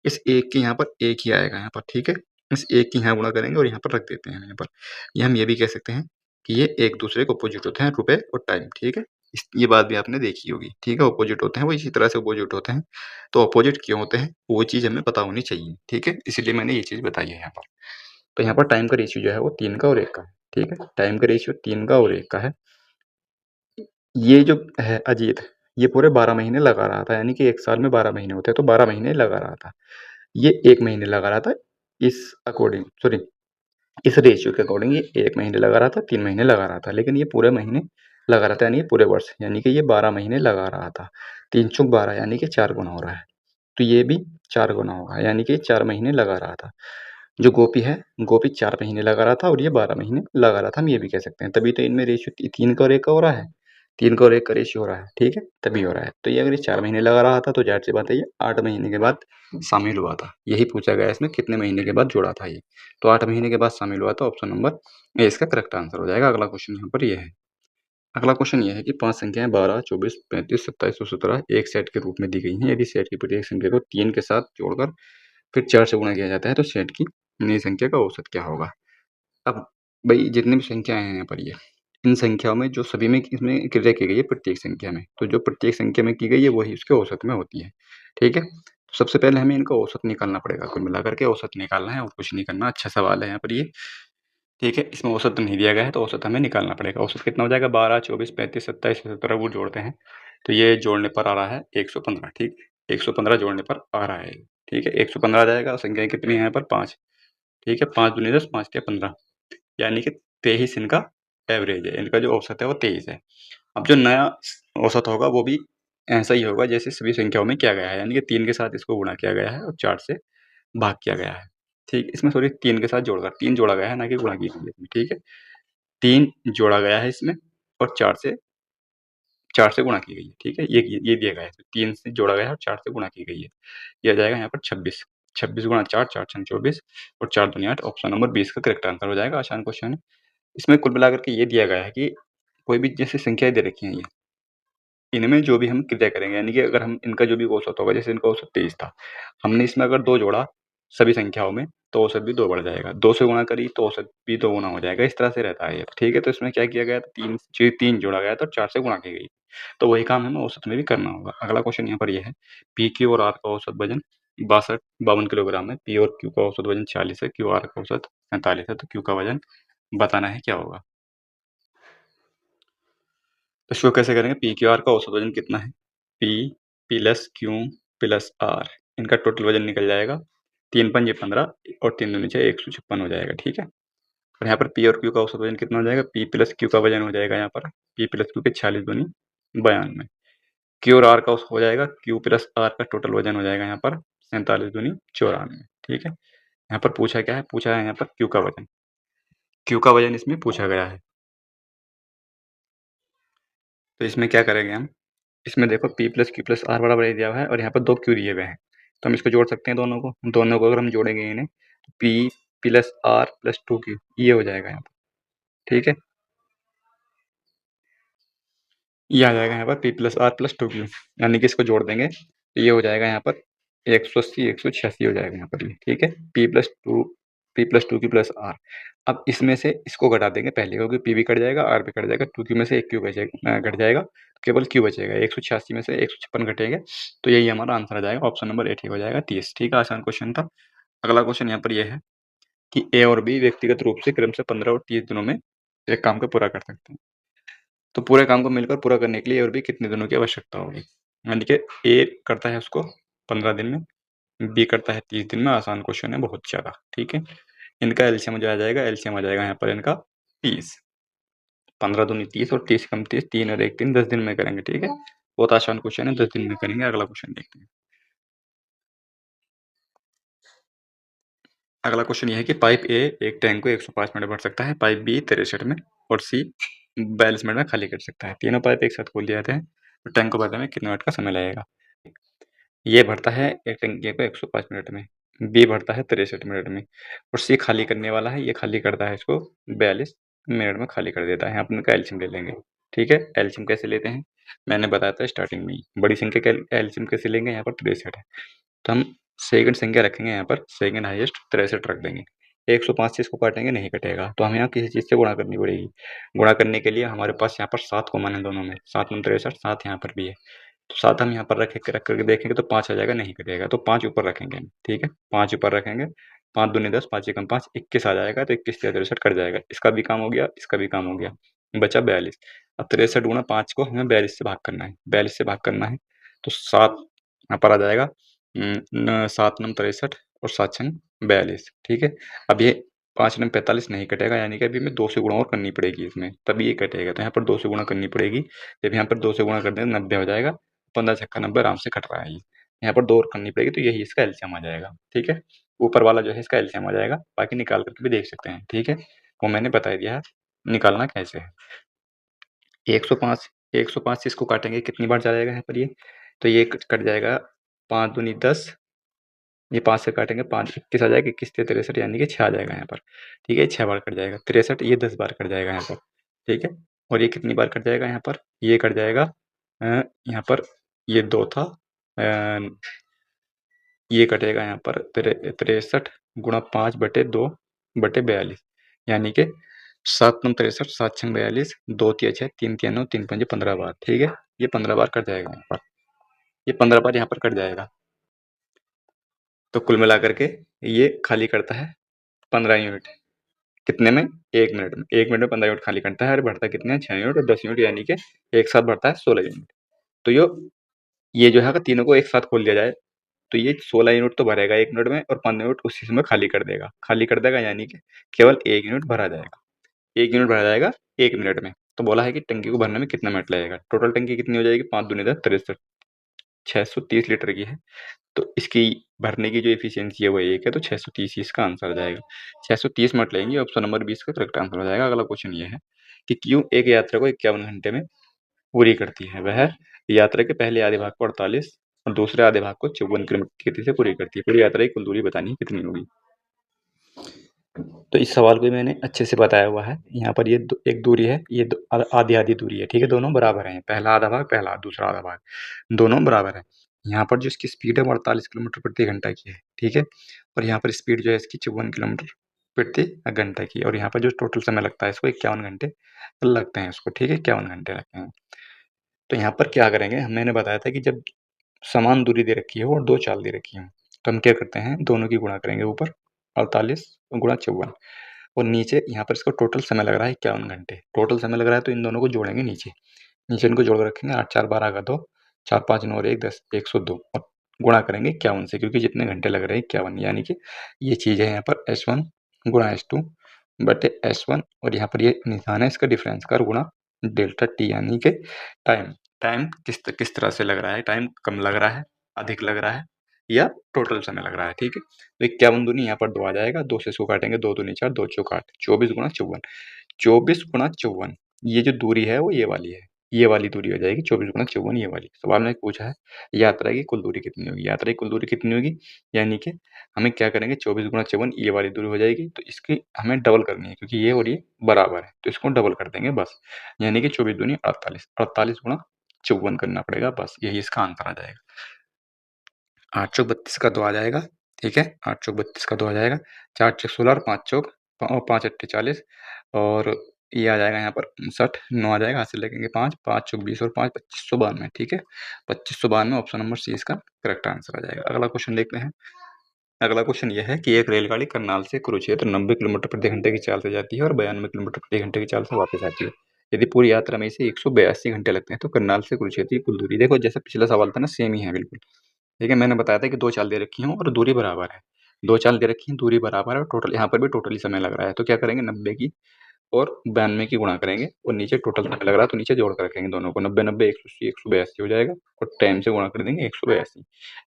इस 1 के यहाँ पर 1 ही आएगा यहाँ पर, ठीक है। इस 1 की यहाँ गुणा करेंगे और यहाँ पर रख देते हैं यहाँ पर। ये हम ये भी कह सकते हैं कि ये एक दूसरे के अपोजिट होते हैं, रुपए और टाइम, ठीक है। ये बात भी आपने देखी होगी, ठीक है। अपोजिट होते हैं वो इसी तरह से अपोजिट होते हैं। तो अपोजिट क्यों होते हैं वो चीज़ हमें पता होनी चाहिए, ठीक है, इसलिए मैंने ये चीज़ बताई है यहाँ पर। तो यहाँ पर टाइम का रेशियो जो है वो 3 का और 1 का है, ठीक है। टाइम का रेशियो 3 का और 1 का है। ये जो है अजीत, ये पूरे 12 महीने लगा रहा था, यानी कि 1 साल में 12 महीने होते हैं, तो 12 महीने लगा रहा था। ये 1 महीने लगा रहा था, इस रेशियो के अकॉर्डिंग ये 1 महीने लगा रहा था, 3 महीने लगा रहा था, लेकिन ये पूरे महीने लगा रहा था, यानी पूरे वर्ष, यानी कि ये 12 महीने लगा रहा था। 3 चौक 12 यानी कि 4 गुना हो रहा है, तो ये भी 4 गुना होगा, यानी कि 4 महीने लगा रहा था। जो गोपी है, गोपी 4 महीने लगा रहा था और ये 12 महीने लगा रहा था, हम ये भी कह सकते हैं। तभी तो इनमें रेशियो 3 का और 1 का हो रहा है, 3 का और 1 का रेशियो हो रहा है, ठीक है, तभी हो रहा है। तो ये अगर ये 4 महीने लगा रहा था तो ज़ाहिर-सी बात है ये 8 महीने के बाद शामिल हुआ था। यही पूछा गया है इसमें, कितने महीने के बाद जुड़ा था ये। तो 8 महीने के बाद शामिल हुआ था, ऑप्शन नंबर ए इसका करेक्ट आंसर हो जाएगा। अगला क्वेश्चन यहाँ पर ये है। अगला क्वेश्चन ये है कि 5 संख्याएँ 12, 24, 35, 27 और 17 एक सेट के रूप में दी गई हैं। यदि सेट की प्रत्येक संख्या को 3 के साथ जोड़कर फिर 4 से गुणा किया जाता है तो सेट की नई संख्या का औसत क्या होगा? अब भई जितनी भी संख्याएँ हैं यहाँ पर ये, इन संख्याओं में जो सभी में इसमें क्रिया की गई है प्रत्येक संख्या में, तो जो प्रत्येक संख्या में की गई है वही उसके औसत में होती है, ठीक है? तो सबसे पहले हमें इनका औसत निकालना पड़ेगा, कुल मिलाकर के औसत निकालना है और कुछ नहीं करना। अच्छा सवाल है यहाँ पर ये, ठीक है? इसमें औसत नहीं दिया गया है तो औसत हमें निकालना पड़ेगा। औसत कितना हो जाएगा? 12, 24, 35, 27 और 17 वो जोड़ते हैं, तो ये जोड़ने पर आ रहा है 115, ठीक? 115 जोड़ने पर आ रहा है, ठीक है? 115 आ जाएगा और संख्याएँ कितनी हैं यहाँ पर? 5, ठीक है? 5 दूनी 10, 5 तिया 15, यानी कि 23 इनका एवरेज है, इनका जो औसत है वो 23 है। अब जो नया औसत होगा वो भी ऐसा ही होगा जैसे सभी संख्याओं में किया गया है, यानी कि 3 के साथ इसको गुणा किया गया है और 4 से भाग किया गया है, ठीक? इसमें सॉरी 3 के साथ जोड़कर, 3 जोड़ा गया है ना कि गुणा की गई है इसमें, ठीक है? 3 जोड़ा गया है इसमें और 4 से गुणा की गई है, ठीक है? ये दिया गया है, 3 से जोड़ा गया है और 4 से गुणा की गई है। ये आ जाएगा यहाँ पर 26, 26 गुणा 4, 4 छंग 24 और 4 दूनी 8, ऑप्शन नंबर 20 का करेक्ट आंसर हो जाएगा। आसान क्वेश्चन है। इसमें कुल मिलाकर के ये दिया गया है कि कोई भी जैसे संख्याएँ दे रखी हैं ये, इनमें जो भी हम क्रिया करेंगे, यानी कि अगर हम इनका जो भी औसत होगा, जैसे इनका औसत 23 था, हमने इसमें अगर 2 जोड़ा सभी संख्याओं में, तो औसत भी 2 बढ़ जाएगा। 2 से गुणा करी तो औसत भी 2 गुना हो जाएगा, इस तरह से रहता है ये, ठीक है? तो इसमें क्या किया गया था, 3 जोड़ा गया था और 4 से गुणा की गई। तो वही काम हमें औसत में भी करना होगा। अगला क्वेश्चन यहाँ पर ये है, पी, क्यू और आर का औसत वजन 52 किलोग्राम है। पी और क्यू का औसत वजन 40 है, क्यू आर का औसत 47 है, तो क्यू का वजन बताना है, क्या होगा? इसको कैसे करेंगे, पी क्यू आर का औसत वजन कितना है, P plus Q plus R, इनका टोटल वजन निकल जाएगा 3 पंजे 15 और 3 दूनी 6 156 हो जाएगा। ठीक है, और यहाँ पर पी और क्यू का औसत वजन कितना हो जाएगा, पी प्लस क्यू का वजन हो जाएगा यहाँ पर पी प्लस क्यू के 46 दूनी 92, क्यू और आर का हो जाएगा क्यू प्लस आर का टोटल वजन हो जाएगा यहाँ पर 47 दूनी 94। ठीक है, यहाँ पर पूछा क्या है, पूछा है यहाँ पर क्यू का वजन, क्यू का वजन इसमें पूछा गया है। तो इसमें क्या करेंगे हम, इसमें देखो P plus Q plus R बराबर दिया हुआ है और यहाँ पर 2 क्यू दिए हुए हैं, तो हम इसको जोड़ सकते हैं दोनों को अगर हम जोड़ेंगे इन्हें, P plus R plus 2 Q ये हो जाएगा यहाँ पर। ठीक है, ये आ जाएगा यहाँ पर P plus R plus 2 Q, यानी कि इसको जोड़ देंगे तो ये हो जाएगा यहाँ पर 180 186 हो जाएगा यहाँ पर ये। ठीक है, P plus two Q plus R. अब इसमें से इसको घटा देंगे पहले, क्योंकि पी भी कट जाएगा आर भी कट जाएगा, 2 क्यू में से एक क्यू बचेगा, घट जाएगा, तो केवल क्यू बचेगा, 186 में से 156 घटेंगे, तो यही हमारा आंसर आ जाएगा, ऑप्शन नंबर ए ठीक हो जाएगा 30। ठीक है, आसान क्वेश्चन था। अगला क्वेश्चन यहाँ पर यह है कि ए और बी व्यक्तिगत रूप से क्रम से 15 और 30 दिनों में एक काम को पूरा कर सकते हैं, तो पूरे काम को मिलकर पूरा करने के लिए और भी कितने दिनों की आवश्यकता होगी, यानी कि ए करता है उसको 15 दिन में, बी करता है 30 दिन में। आसान क्वेश्चन है बहुत ज़्यादा। ठीक है, इनका एलसीएम जो आ जाएगा, एलसीएम आ जाएगा यहाँ पर इनका 30, 15 दूनी 30 और 30 कम 30, 3 और 1 3, 10 दिन में करेंगे। ठीक है, बहुत आसान क्वेश्चन है, 10 दिन में करेंगे। अगला क्वेश्चन देखते हैं। अगला क्वेश्चन ये है कि पाइप ए एक टैंक को 105 मिनट भर सकता है, पाइप बी 63 में और सी 42 मिनट में खाली कर सकता है। तीनों पाइप एक साथ खोल दिए जाते हैं तो टैंक को भरने में कितने मिनट का समय लगेगा। ये भरता है एक टंकी को 105 मिनट में, बी भरता है 63 मिनट में और सी खाली करने वाला है, ये खाली करता है इसको 42 मिनट में खाली कर देता है। यहाँ पर इनका एलसीएम ले लेंगे। ठीक है, एलसीएम कैसे लेते हैं मैंने बताया था स्टार्टिंग में ही, बड़ी संख्या का एलसीएम कैसे लेंगे, यहाँ पर 63 है तो हम सेकंड संख्या रखेंगे, यहाँ पर सेकंड हाईएस्ट 63 रख देंगे। 105 से इसको काटेंगे नहीं कटेगा, तो हमें यहाँ किसी चीज़ से गुणा करनी पड़ेगी। गुणा करने के लिए हमारे पास यहाँ पर 7 कॉमन है दोनों में, 7 में 63, 7 यहाँ पर भी है, तो 7 हम यहाँ पर रख करके देखेंगे तो 5 आ जाएगा, नहीं कटेगा तो 5 ऊपर रखेंगे हम। ठीक है, 5 ऊपर रखेंगे, 5 दूनी 10, 5 एकम 5, 21 आ जाएगा, तो 21 से 63 कट जाएगा, इसका भी काम हो गया, इसका भी काम हो गया, बचा 42। अब 63 गुणा 5 को हमें 42 से भाग करना है, 42 से भाग करना है तो 7 यहाँ पर आ जाएगा, 7 नम 63 और 7 छंग 42। ठीक है, अब ये 5 नम 45 नहीं कटेगा, यानी कि अभी हमें 2 से गुणा और करनी पड़ेगी इसमें, तभी ये कटेगा, तो यहाँ पर 2 से गुणा करनी पड़ेगी। जब यहाँ पर 2 से गुणा कर दें 90 हो जाएगा, 15 छक्का 90 आराम से कट रहा है ये। यहाँ पर 2 और करनी पड़ेगी, तो यही इसका एलसीएम आ जाएगा। ठीक है, ऊपर वाला जो है इसका एलसीएम आ जाएगा, बाकी निकाल करके भी देख सकते हैं। ठीक है, वो मैंने बता दिया है निकालना कैसे है। 105 105 से इसको काटेंगे कितनी बार जाएगा यहाँ पर ये, तो ये कट जाएगा 5 दूनी 10, ये 5 से काटेंगे 5 21 आ जाएगा, 21 से 63 यानी कि 6 आ जाएगा यहाँ पर। ठीक है, 6 बार कट जाएगा, 63 ये 10 बार कट जाएगा यहाँ पर। ठीक है, और ये कितनी बार कट जाएगा यहाँ पर, ये कट जाएगा यहाँ पर ये 2 था, ये कटेगा यहाँ पर 63 गुणा 5 बटे 2 बटे 42, यानी कि 7 नम 63, 7 छंग 42, 2 तिया 6, 3 तिया 9, 3 पंजे 15 बार। ठीक है, ये 15 बार कट जाएगा यहाँ पर, ये 15 बार यहाँ पर कट जाएगा, तो कुल मिलाकर के ये खाली करता है 15 यूनिट, कितने में, 1 मिनट में। 1 मिनट में 15 यूनिट खाली करता है और बढ़ता कितने हैं, 6 यूनिट और 10 यूनिट, यानी कि एक साथ बढ़ता है 16 यूनिट। तो ये जो है अगर तीनों को एक साथ खोल दिया जाए तो ये 16 यूनिट तो भरेगा 1 मिनट में और 15 यूनिट उसी समय खाली कर देगा, यानी कि केवल 1 यूनिट भरा जाएगा, 1 यूनिट भरा जाएगा 1 मिनट में। तो बोला है कि टंकी को भरने में कितना मिनट लगेगा, टोटल टंकी कितनी हो जाएगी, 5 दूनी 10 63, 630 लीटर की है, तो इसकी भरने की जो एफिशिएंसी है वो 1 है, तो 630 ही इसका आंसर आ जाएगा। 630 मिनट लेंगे, ऑप्शन नंबर 20 का करेक्ट आंसर हो जाएगा। अगला क्वेश्चन ये है कि क्यों एक यात्रा को 51 घंटे में पूरी करती है, वह यात्रा के पहले आधे भाग को 48 और दूसरे आधे भाग को 54 किलोमीटर की गति से पूरी करती है। पूरी यात्रा की कुल दूरी बतानी है कितनी होगी। तो इस सवाल को मैंने अच्छे से बताया हुआ है। यहाँ पर ये एक दूरी है, ये आधी आधी दूरी है। ठीक है, दोनों बराबर हैं, पहला आधा भाग पहला, दूसरा आधा भाग, दोनों बराबर है। यहाँ पर जो इसकी स्पीड है वो 48 किलोमीटर प्रति घंटा की है। ठीक है, और यहाँ पर स्पीड जो है इसकी 54 किलोमीटर प्रति घंटा की, और यहाँ पर जो टोटल समय लगता है इसको 51 घंटे लगते हैं इसको। ठीक है, 51 घंटे लगते हैं। तो यहाँ पर क्या करेंगे, मैंने बताया था कि जब समान दूरी दे रखी हो और 2 चाल दे रखी हो, तो हम क्या करते हैं, दोनों की गुणा करेंगे, ऊपर 48 गुणा 54 और नीचे यहाँ पर इसका टोटल समय लग रहा है 51 घंटे, टोटल समय लग रहा है, तो इन दोनों को जोड़ेंगे नीचे, नीचे इनको जोड़ के रखेंगे, 8 4 12 का 2, 4 5 9 और 1 10, 102 और गुणा करेंगे 51 से, क्योंकि जितने घंटे लग रहे हैं 51, यानी कि ये चीज़ है यहाँ पर S1 गुणा S2 बटे S1 और यहाँ पर ये निशान है इसका डिफरेंस का गुणा डेल्टा टी, यानी कि टाइम। टाइम किस तरह से लग रहा है, टाइम कम लग रहा है, अधिक लग रहा है या टोटल समय लग रहा है, ठीक है। तो 51 दूनी यहाँ पर 2 आ जाएगा, 2 से इसको काटेंगे, 2 दूनी 4, 2 चौक 8, 24 गुणा 54, 24 गुणा 54, ये जो दूरी है वो ये वाली है, ये वाली दूरी हो जाएगी 24 गुणा 54, ये वाली। सवाल में पूछा है यात्रा की कुल दूरी कितनी होगी, यात्रा की कुल दूरी कितनी होगी, यानी कि हमें क्या करेंगे, 24 गुणा 54 ये वाली दूरी हो जाएगी, तो इसकी हमें डबल करनी है, क्योंकि ये और ये बराबर है, तो इसको डबल कर देंगे बस, यानी कि 24 दूनी 48, 48 गुणा 54 करना पड़ेगा, बस यही इसका आंसर आ जाएगा। 8 चौक 32 का 2 आ जाएगा, ठीक है, 8 चौक 32 का 2 आ जाएगा, 4 चौक 16 और 5 चौक 5 अट्ठे 40 और ये आ जाएगा यहाँ पर 59, 9 आ जाएगा, हाथ से लगेंगे 5, 5 चौक 20 और 5 2592, ठीक है, 2592 ऑप्शन नंबर सी इसका करेक्ट आंसर आ जाएगा। अगला क्वेश्चन देखते हैं। अगला क्वेश्चन यह है कि एक रेलगाड़ी करनाल से कुरुक्षेत्र 90 किलोमीटर प्रति घंटे की चाल से जाती है और 92 किलोमीटर प्रति घंटे की चाल से वापस आती है। यदि पूरी यात्रा में इसे 182 घंटे लगते हैं तो करनाल से कुरुक्षेत्र की कुल दूरी, देखो जैसा पिछला सवाल था ना, सेम ही है बिल्कुल, ठीक है। मैंने बताया था कि 2 चाल दे रखी हैं और दूरी बराबर है, 2 चाल दे रखी हैं, दूरी बराबर है और टोटल यहाँ पर भी टोटल ही समय लग रहा है, तो क्या करेंगे 90 की और 92 की गुणा करेंगे और नीचे टोटल समय लग रहा है तो नीचे जोड़ कर रखेंगे दोनों को, 90 90 180 182 हो जाएगा और टाइम से गुणा कर देंगे 182,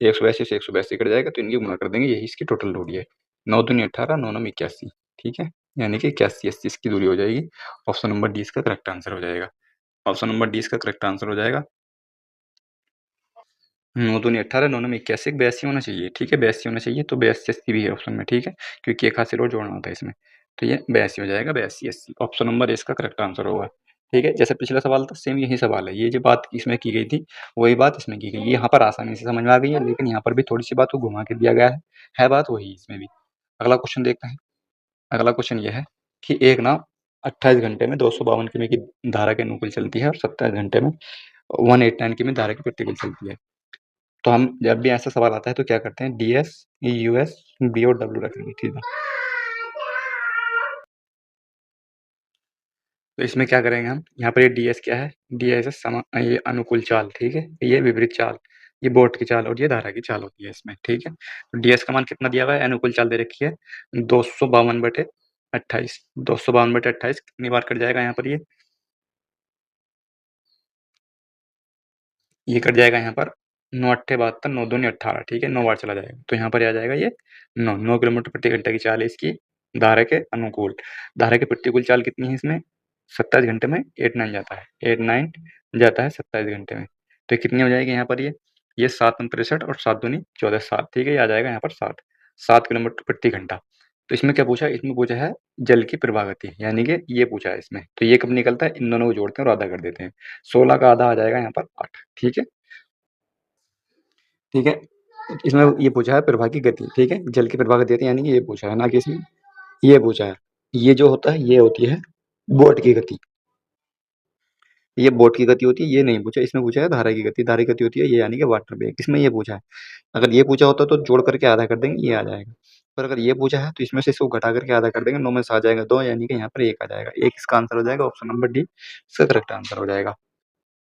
182 से 182 कट जाएगा तो इनकी गुणा कर देंगे, यही इसकी टोटल दूरी है। 9 दूनी 18, 9 9 81, ठीक है, यानी कि 81 80 इसकी दूरी हो जाएगी। ऑप्शन नंबर डी इसका करेक्ट आंसर हो जाएगा। ऑप्शन नंबर डी इसका करेक्ट आंसर हो जाएगा। 9 दूनी 18, 9 9 81, 82 होना चाहिए, ठीक है, 82 होना चाहिए, तो 82 80 भी है ऑप्शन में, ठीक है, क्योंकि एक हाथ से रोज जोड़ना होता है इसमें, तो ये 82 हो जाएगा, 82 80 ऑप्शन नंबर इसका करेक्ट आंसर होगा, ठीक है। जैसे पिछला सवाल था सेम यही सवाल है, ये जो बात इसमें की गई थी वही बात इसमें की गई, ये यहाँ पर आसानी से समझ में आ गई है, लेकिन यहाँ पर भी थोड़ी सी बात को घुमा के दिया गया है बात वही इसमें भी। अगला क्वेश्चन देखते हैं। अगला क्वेश्चन ये है कि एक नाव 28 घंटे में 252 किमी की धारा के अनुकूल चलती है और 27 घंटे में 189 किमी धारा के प्रतिकूल चलती है। तो हम जब भी ऐसा सवाल आता है तो क्या करते हैं, डीएस, यूएस, बी और डब्ल्यू रखेंगे, ठीक है। तो इसमें क्या करेंगे हम, यहाँ पर ये डीएस क्या है, डीएस है ये अनुकूल चाल, ठीक है, ये विपरीत चाल, ये बोट की चाल और ये धारा की चाल होती है इसमें, ठीक है। तो डीएस का मान कितना दिया हुआ है, अनुकूल चाल दे रखी है 252/28, 252/28 कितनी बार कट जाएगा यहाँ पर, ये कट जाएगा यहाँ पर 9 अट्ठे 72, 9 दूनी 18, ठीक है, 9 बार चला जाएगा, तो यहाँ पर आ जाएगा ये 9 किलोमीटर प्रति घंटे की चाल है इसकी धारा के अनुकूल। धारा की प्रतिकूल चाल कितनी है इसमें, 27 घंटे में 89 जाता है, 89 जाता है 27 घंटे में, तो कितनी हो जाएगी यहाँ पर ये 7 63 और 7 दूनी 14, 7, ठीक है, ये आ जाएगा यहाँ पर 7 किलोमीटर प्रति घंटा। तो इसमें क्या पूछा है, इसमें पूछा है जल की प्रवाह गति, यानी कि ये पूछा है इसमें, तो ये कब निकलता है, इन दोनों को जोड़ते हैं और आधा कर देते हैं, 16 का आधा आ जाएगा यहाँ पर 8, ठीक है, ठीक है। इसमें ये पूछा है प्रवाह की गति, ठीक है, जल की प्रवाह गति यानी कि ये पूछा है, ना कि इसमें ये पूछा है, ये जो होता है ये होती है बोट की गति, ये बोट की गति होती है, ये नहीं पूछा, इसमें पूछा है धारा की गति, धारा की गति होती है ये, यानी कि वाटर वेग, इसमें ये पूछा है। अगर ये पूछा होता तो जोड़ करके आधा कर देंगे, ये आ जाएगा, पर अगर ये पूछा है तो इसमें से इसको घटा करके आधा कर देंगे, 9 में से आ जाएगा 2, यानी कि यहाँ पर 1 आ जाएगा, 1 इसका आंसर हो जाएगा, ऑप्शन नंबर डी इसका करेक्ट आंसर हो जाएगा।